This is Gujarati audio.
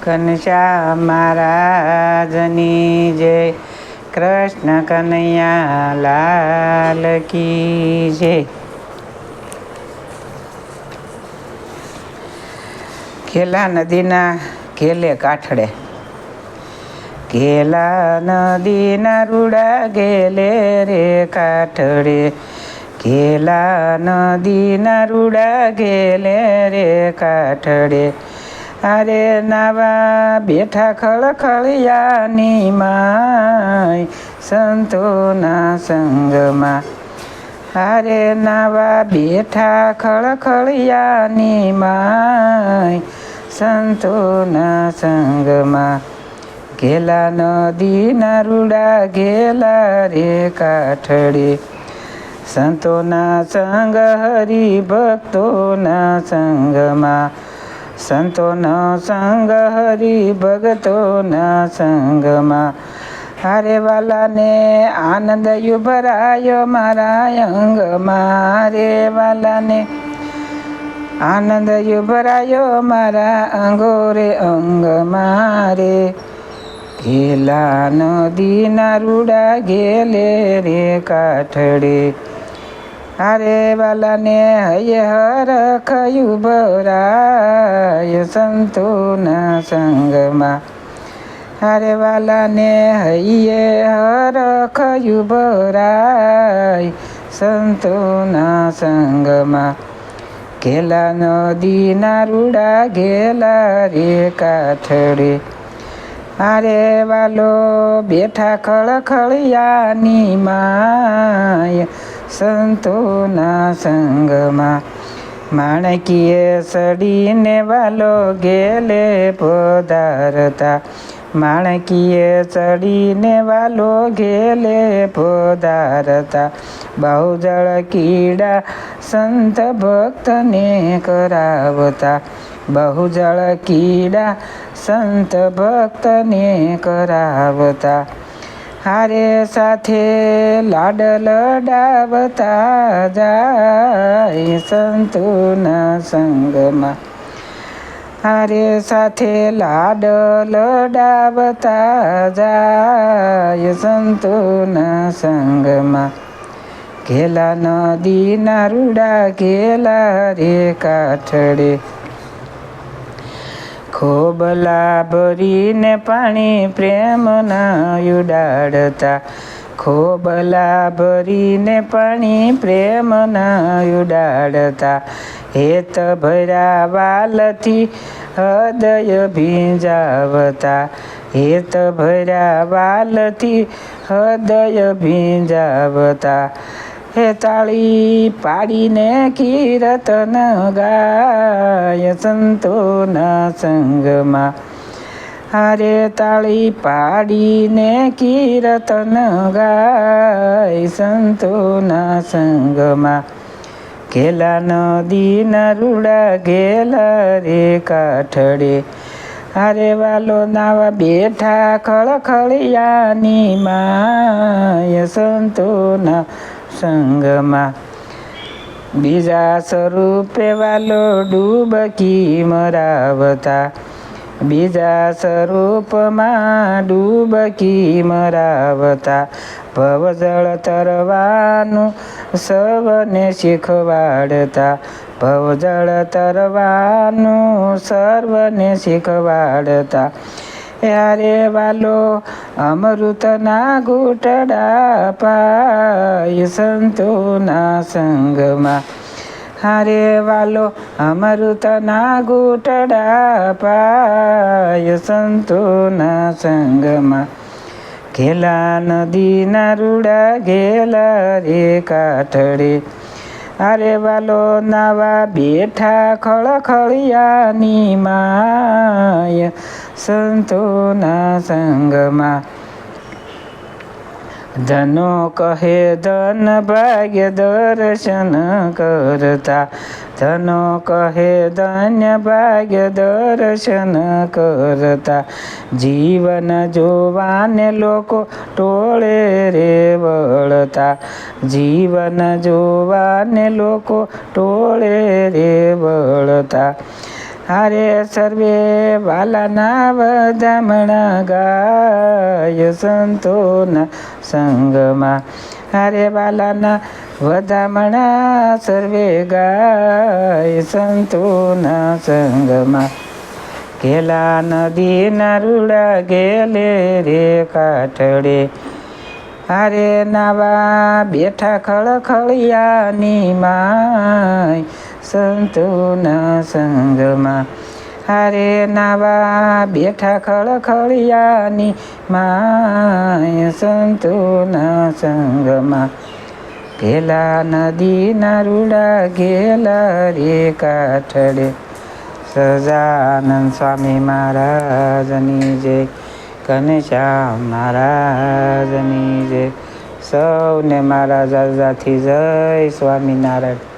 ઘનશ્યામ મહારાજની જય. કૃષ્ણ કનૈયા લાલ કી જય. ઘેલા નદીના ઘેલે કાંઠડે, ઘેલા નદીના રૂડા ઘેલે રે કાંઠડે, ઘેલા નદીના રૂડા ઘેલે રે કાંઠડે. અરે નાવા બેઠા ખળખળિયાની માય સંતોના સંગમાં. અરે નાવા બેઠા ખળખળિયાની માય સંતોના સંગમાં. ઘેલા નદીના રૂડા ઘેલા રે કાંઠડે, સંતોના સંગ હરિભક્તોના સંગમાં. સંતોનો સંગ હરિભક્તોના સંગમાં. હારે વાલાને આનંદ યુભરાયો મારા અંગમાં. રે વાલાને આનંદ યુભરાયો મારા અંગો રે અંગમાં રે. ઘેલા નદીના રૂડા ઘેલે રે કાંઠડે, અરે વાલાને હૈયે હરખયું ભરાય સંતોના સંગમાં. અરે વાલાને હૈયે હરખયું ભરાય સંતોના સંગમાં. ઘેલા નદીના રૂડા ઘેલા રે કાંઠડે, અરે વાલો બેઠા ખળખળિયાની માય સંતોના સંગમાં. માણકીએ સડીને વાલો ઘેલે પધારતા, માણકીએ ચડીને વાલો ઘેલે પધારતા. બહુ જળ કીડા સંત ભક્તને કરાવતા, બહુ જળ કીડા સંત ભક્તને કરાવતા. હારે સાથે લાડ લડાવતા જાય સંતોના સંગમાં. હારે સાથે લાડ લડાવતા જાય સંતોના સંગમાં. ઘેલા નદીના રૂડા ઘેલા રે કાંઠડે, ખોબલા ભરીને પાણી પ્રેમના ઉડાડતા, ખોબલા ભરીને પાણી પ્રેમના ઉડાડતા. હેત ભર્યા વાલથી હૃદય ભીંજાવતા, હેત ભર્યા વાલથી હૃદય ભીંજાવતા. હે તાળી પાડીને કીર્તન ગાય સંતોના સંગમાં. હારે તાળી પાડીને કીર્તન ગાય સંતોના સંગમાં. ઘેલા નદીના રૂડા ઘેલા રે કાંઠડે, અરે વાલો નાવા બેઠા ખળખળિયાની માય સંતોના સંગમાં. બીજા સ્વરૂપે વાલો ડૂબકી મરાવતા, બીજા સ્વરૂપમાં ડૂબકી મરાવતા. ભવજળ તરવાનું સર્વને શીખવાડતા, ભવજળ તરવાનું સર્વને શીખવાડતા. યારે વાલો અમૃતના ઘૂંટડા પાય સંતોના સંગમાં. હારે વાલો અમૃતના ઘૂંટડા પાય સંતોના સંગમાં. ઘેલા નદીના રૂડા ઘેલા રે કાંઠડે, અરે વાલો નાવા બેઠા ખળખળિયાની માય સંતોના સંગમાં. ધનો કહે ધન ભાગ્ય દર્શન કરતા, ધનો કહે ધન્ય ભાગ્ય દર્શન કરતા. જીવન જોવાને લોકો ટોળે રે વળતા, જીવન જોવાને લોકો ટોળે રે વળતા. હારે સર્વે વાલાના વધામણા ગાય સંતોના સંગમાં. હારે વાલાના વધામણા સર્વે ગાય સંતોના સંગમાં. ઘેલા નદીના રૂડા ગેલે રે કાઠડે. હારે નાવા બેઠા ખળખળિયાની માય સંતોના સંગમાં. હારે નાવા બેઠા ખળખળિયાની માય સંતોના સંગમાં. ઘેલા નદીના રૂડા ઘેલા રે કાઠડે. સહજાનંદ સ્વામી મહારાજની જય. ઘનશ્યામ મહારાજની જય. સૌને મારા જાજાથી જય સ્વામિનારાયણ.